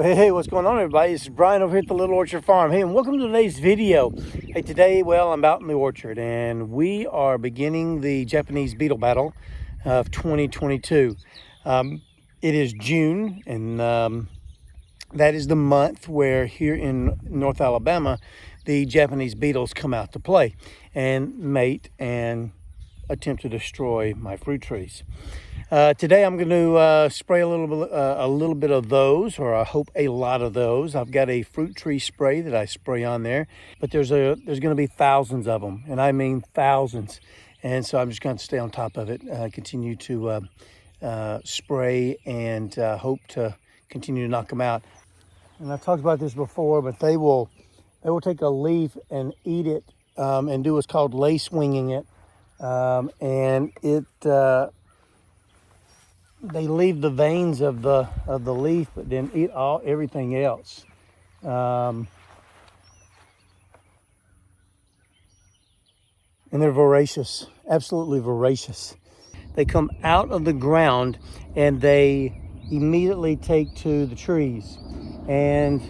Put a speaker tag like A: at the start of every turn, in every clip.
A: Hey, what's going on, everybody? This is Brian over here at the Little Orchard Farm. Hey, and welcome to today's video. Hey, today, well, I'm out in the orchard and we are beginning the Japanese beetle battle of 2022. It is June, and that is the month where here in North Alabama, the Japanese beetles come out to play and mate and attempt to destroy my fruit trees. Today I'm going to spray a little bit of those, or I hope a lot of those. I've got a fruit tree spray that I spray on there, but there's going to be thousands of them, and I mean thousands. And so I'm just going to stay on top of it, continue to spray, and hope to continue to knock them out. And I've talked about this before, but they will take a leaf and eat it, and do what's called lace winging it, and it. They leave the veins of the leaf, but then eat everything else. And they're voracious, absolutely voracious. They come out of the ground and they immediately take to the trees, and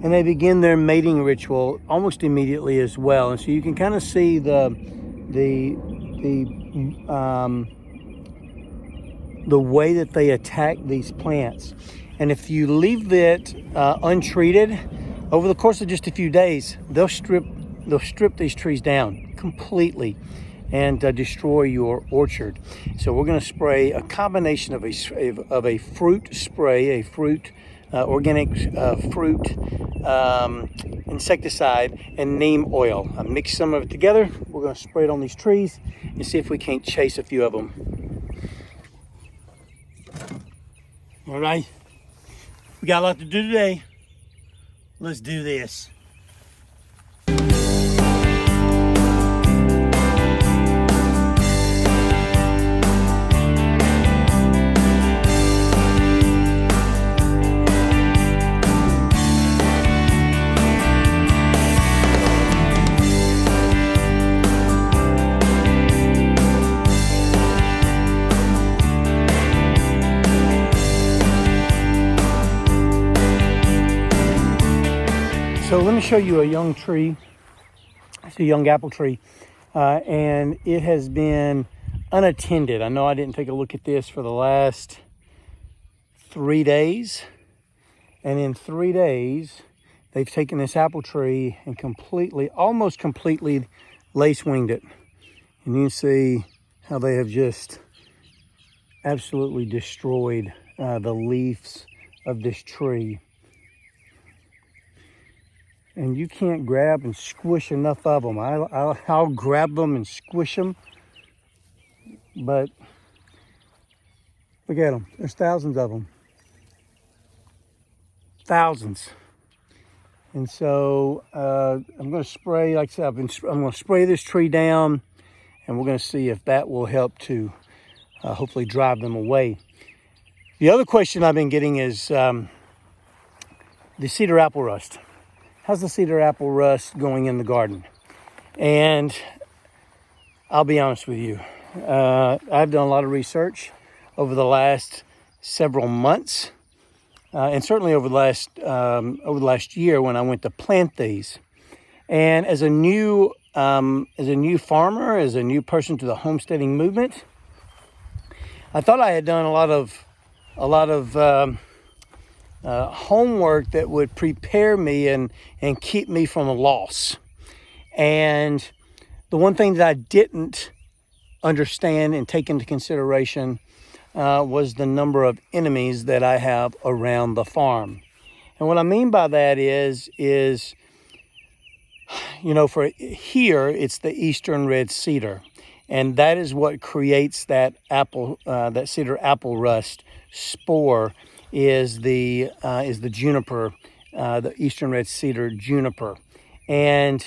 A: they begin their mating ritual almost immediately as well. And so you can kind of see the way that they attack these plants. And if you leave it untreated, over the course of just a few days, they'll strip these trees down completely and destroy your orchard. So we're going to spray a combination of a fruit spray, organic fruit insecticide, and neem oil. I mix some of it together. We're going to spray it on these trees and see if we can't chase a few of them. All right, we got a lot to do today. Let's do this. So let me show you a young tree. It's a young apple tree, and it has been unattended. I know I didn't take a look at this for the last 3 days, and in 3 days, they've taken this apple tree and almost completely lace winged it. And you can see how they have just absolutely destroyed the leaves of this tree. And you can't grab and squish enough of them. I'll grab them and squish them, but look at them. There's thousands of them. Thousands. And so I'm going to spray, like I said, I'm going to spray this tree down, and we're going to see if that will help to hopefully drive them away. The other question I've been getting is the Cedar Apple Rust. How's the Cedar Apple Rust going in the garden? And I'll be honest with you. I've done a lot of research over the last several months, and certainly over the last year when I went to plant these. And as a new farmer, as a new person to the homesteading movement, I thought I had done a lot of homework that would prepare me and keep me from a loss. And the one thing that I didn't understand and take into consideration was the number of enemies that I have around the farm. And what I mean by that is for here, it's the eastern red cedar. And that is what creates that cedar apple rust spore, is the juniper, the eastern red cedar juniper. And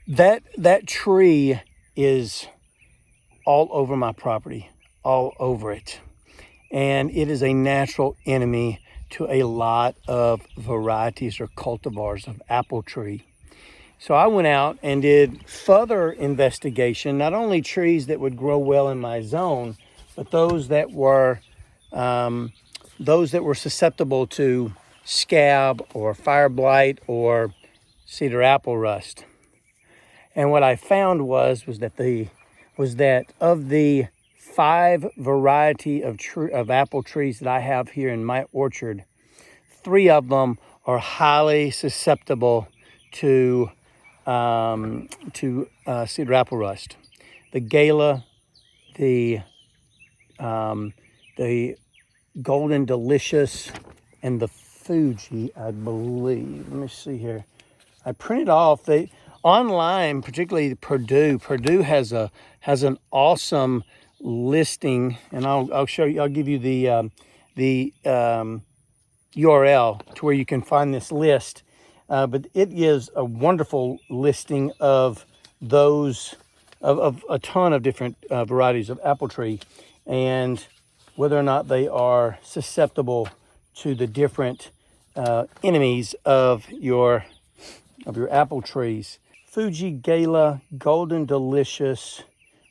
A: that tree is all over my property, all over it. And it is a natural enemy to a lot of varieties or cultivars of apple tree. So I went out and did further investigation, not only trees that would grow well in my zone, but those that were those that were susceptible to scab or fire blight or cedar apple rust. And what I found was that of the 5 variety of apple trees that I have here in my orchard, 3 of them are highly susceptible to cedar apple rust. The Gala, the Golden Delicious, and the Fuji, I believe. Let me see here. I printed off online, particularly Purdue. Purdue has an awesome listing, and I'll show you. I'll give you the URL to where you can find this list. But it is a wonderful listing of those of a ton of different varieties of apple tree, and whether or not they are susceptible to the different enemies of your apple trees. Fuji, Gala, Golden Delicious,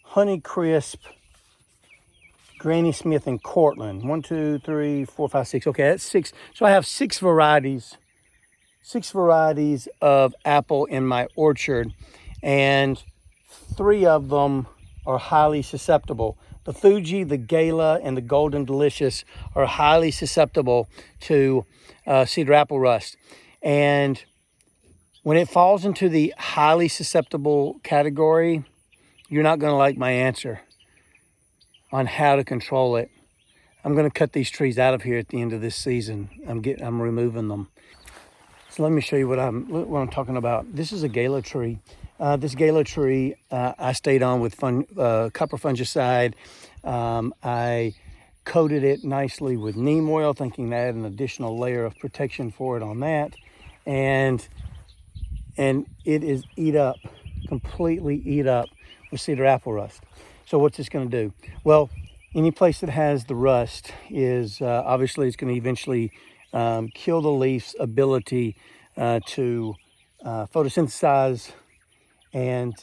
A: Honey Crisp, Granny Smith, and Cortland. 1, 2, 3, 4, 5, 6. Okay, that's 6. So I have 6 varieties of apple in my orchard, and 3 of them are highly susceptible. The Fuji, the Gala, and the Golden Delicious are highly susceptible to cedar apple rust. And when it falls into the highly susceptible category, you're not going to like my answer on how to control it. I'm going to cut these trees out of here at the end of this season. I'm removing them. So let me show you what I'm talking about. This is a Gala tree. This Gala tree I stayed on with copper fungicide. I coated it nicely with neem oil, thinking that had an additional layer of protection for it on that. And it is completely eat up with cedar apple rust. So what's this going to do? Well, any place that has the rust is obviously it's going to eventually kill the leaf's ability to photosynthesize and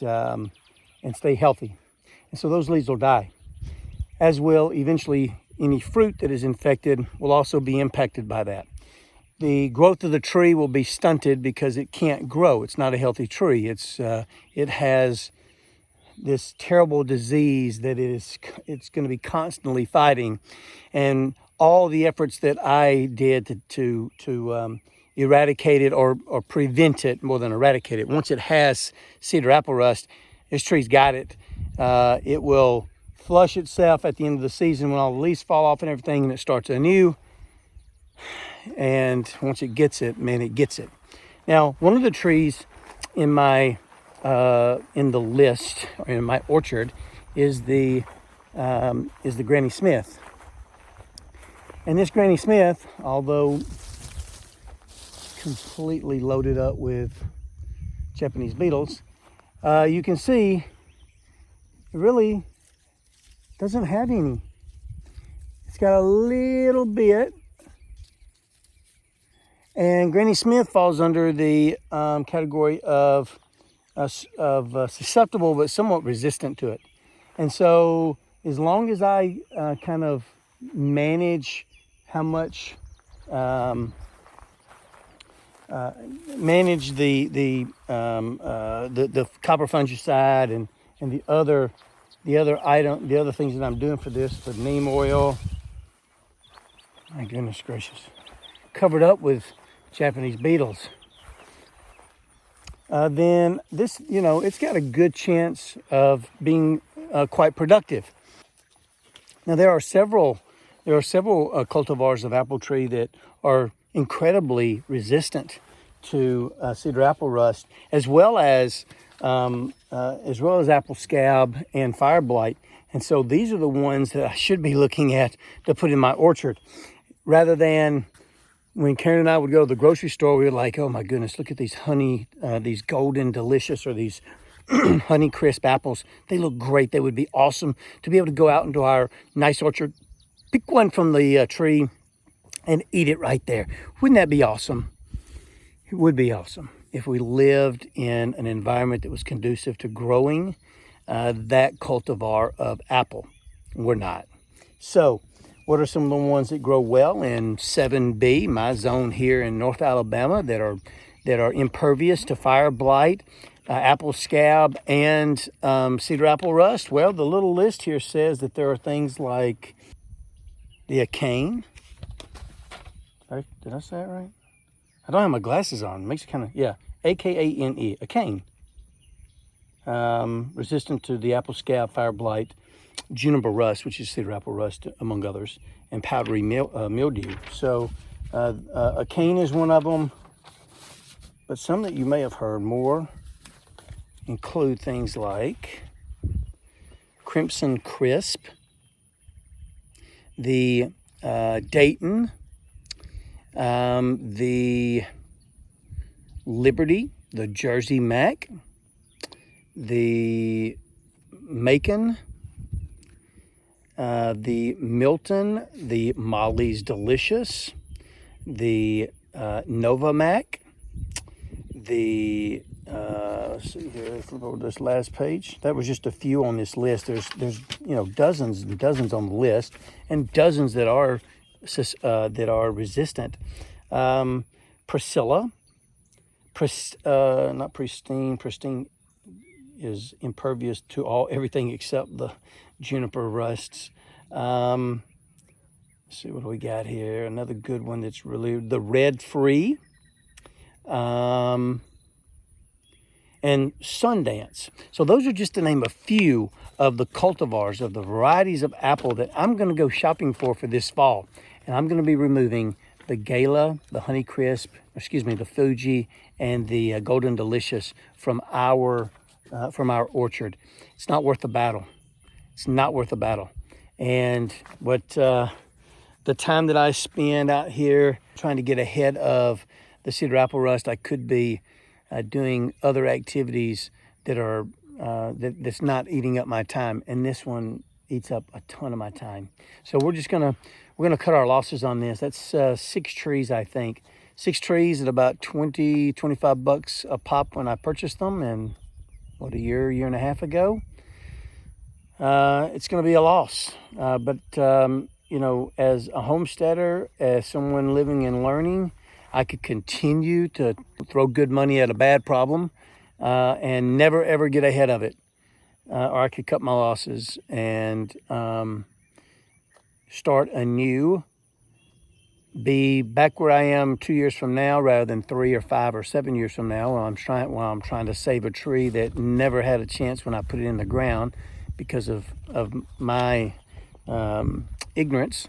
A: stay healthy. And so those leaves will die, as will eventually any fruit that is infected will also be impacted by that. The growth of the tree will be stunted because it can't grow. It's not a healthy tree. It has this terrible disease that it's going to be constantly fighting, and all the efforts that I did to eradicate it or prevent it, more than eradicate it. Once it has cedar apple rust, this tree's got it. It will flush itself at the end of the season when all the leaves fall off and everything, and it starts anew. And once it gets it, man, it gets it. Now, one of the trees in my in the list, or in my orchard, is the Granny Smith. And this Granny Smith, although completely loaded up with Japanese beetles, you can see it really doesn't have any. It's got a little bit. And Granny Smith falls under the category of susceptible but somewhat resistant to it. And so as long as I kind of manage how much, manage the copper fungicide and the other things that I'm doing for this, the neem oil, my goodness gracious, covered up with Japanese beetles, then this, it's got a good chance of being quite productive. Now there are several cultivars of apple tree that are incredibly resistant to cedar apple rust, as well as apple scab and fire blight. And so these are the ones that I should be looking at to put in my orchard, rather than when Karen and I would go to the grocery store, we were like, oh my goodness, look at these these Golden Delicious or these Honey Crisp apples. They look great. They would be awesome to be able to go out into our nice orchard, pick one from the tree and eat it right there. Wouldn't that be awesome? It would be awesome if we lived in an environment that was conducive to growing that cultivar of apple. We're not. So what are some of the ones that grow well in 7B, my zone here in North Alabama, that are impervious to fire blight, apple scab, and cedar apple rust? Well, the little list here says that there are things like the acane. Did I say it right? I don't have my glasses on. It makes it kind of, yeah, A-K-A-N-E, acane. Resistant to the apple scab, fire blight, juniper rust, which is cedar apple rust, among others, and powdery mildew. So acane is one of them, but some that you may have heard more include things like crimson crisp, the Dayton, the Liberty, the Jersey Mac, the Macon, the Milton, the Molly's Delicious, the Nova Mac, the let's see here, flip over this last page. That was just a few on this list. There's dozens and dozens on the list, and dozens that are resistant. Priscilla, not pristine. Pristine is impervious to everything except the juniper rusts. Let's see, what do we got here? Another good one that's really the red free. And Sundance. So those are just to name a few of the cultivars, of the varieties of apple that I'm going to go shopping for this fall. And I'm going to be removing the Gala, the the Fuji, and the Golden Delicious from our orchard. It's not worth the battle. It's not worth the battle. And the time that I spend out here trying to get ahead of the cedar apple rust, I could be doing other activities that are that's not eating up my time, and this one eats up a ton of my time. So we're gonna cut our losses on this. That's 6 trees, I think. 6 trees at about $25 a pop when I purchased them, and a year and a half ago. It's going to be a loss, but as a homesteader, as someone living and learning, I could continue to throw good money at a bad problem and never ever get ahead of it. Or I could cut my losses and start anew, be back where I am 2 years from now rather than 3 or 5 or 7 years from now, while I'm trying to save a tree that never had a chance when I put it in the ground because of my ignorance.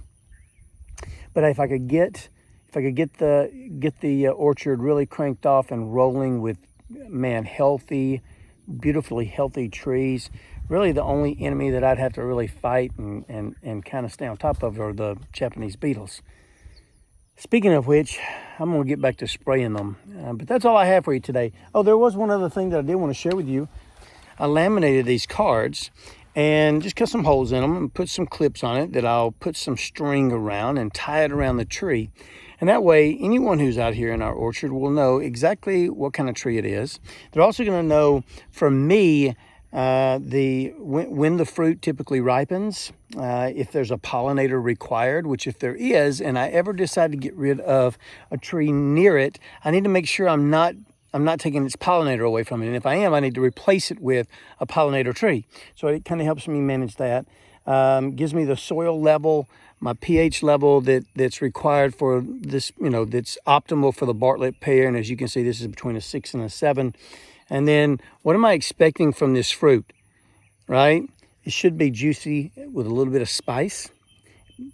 A: But if I could get the orchard really cranked off and rolling with healthy, beautifully healthy trees, really the only enemy that I'd have to really fight and kind of stay on top of are the Japanese beetles. Speaking of which, I'm going to get back to spraying them. But that's all I have for you today. Oh, there was one other thing that I did want to share with you. I laminated these cards and just cut some holes in them and put some clips on it that I'll put some string around and tie it around the tree. And that way, anyone who's out here in our orchard will know exactly what kind of tree it is. They're also going to know from me when the fruit typically ripens, if there's a pollinator required, which if there is, and I ever decide to get rid of a tree near it, I need to make sure I'm not taking its pollinator away from it. And if I am, I need to replace it with a pollinator tree. So it kind of helps me manage that. Gives me the soil level, my pH level that's required for this, that's optimal for the Bartlett pear. And as you can see, this is between a 6 and a 7. And then what am I expecting from this fruit, right? It should be juicy with a little bit of spice,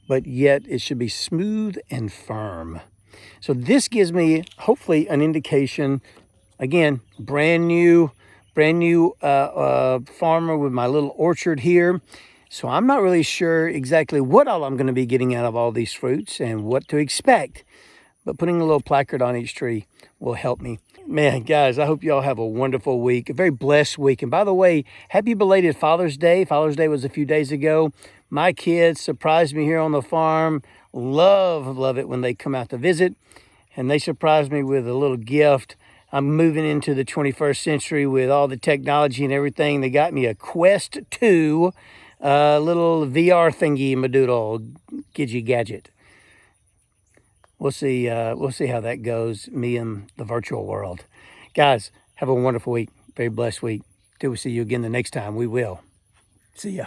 A: but yet it should be smooth and firm. So this gives me hopefully an indication, again, brand new farmer with my little orchard here. So I'm not really sure exactly what all I'm going to be getting out of all these fruits and what to expect. But putting a little placard on each tree will help me. Man, guys, I hope y'all have a wonderful week, a very blessed week. And by the way, happy belated Father's Day. Father's Day was a few days ago. My kids surprised me here on the farm. Love it when they come out to visit. And they surprised me with a little gift. I'm moving into the 21st century with all the technology and everything. They got me a Quest 2. little VR thingy madoodle gidgy gadget. We'll see how that goes, me and the virtual world. Guys, have a wonderful week, very blessed week. Till we see you again the next time, we will. See ya.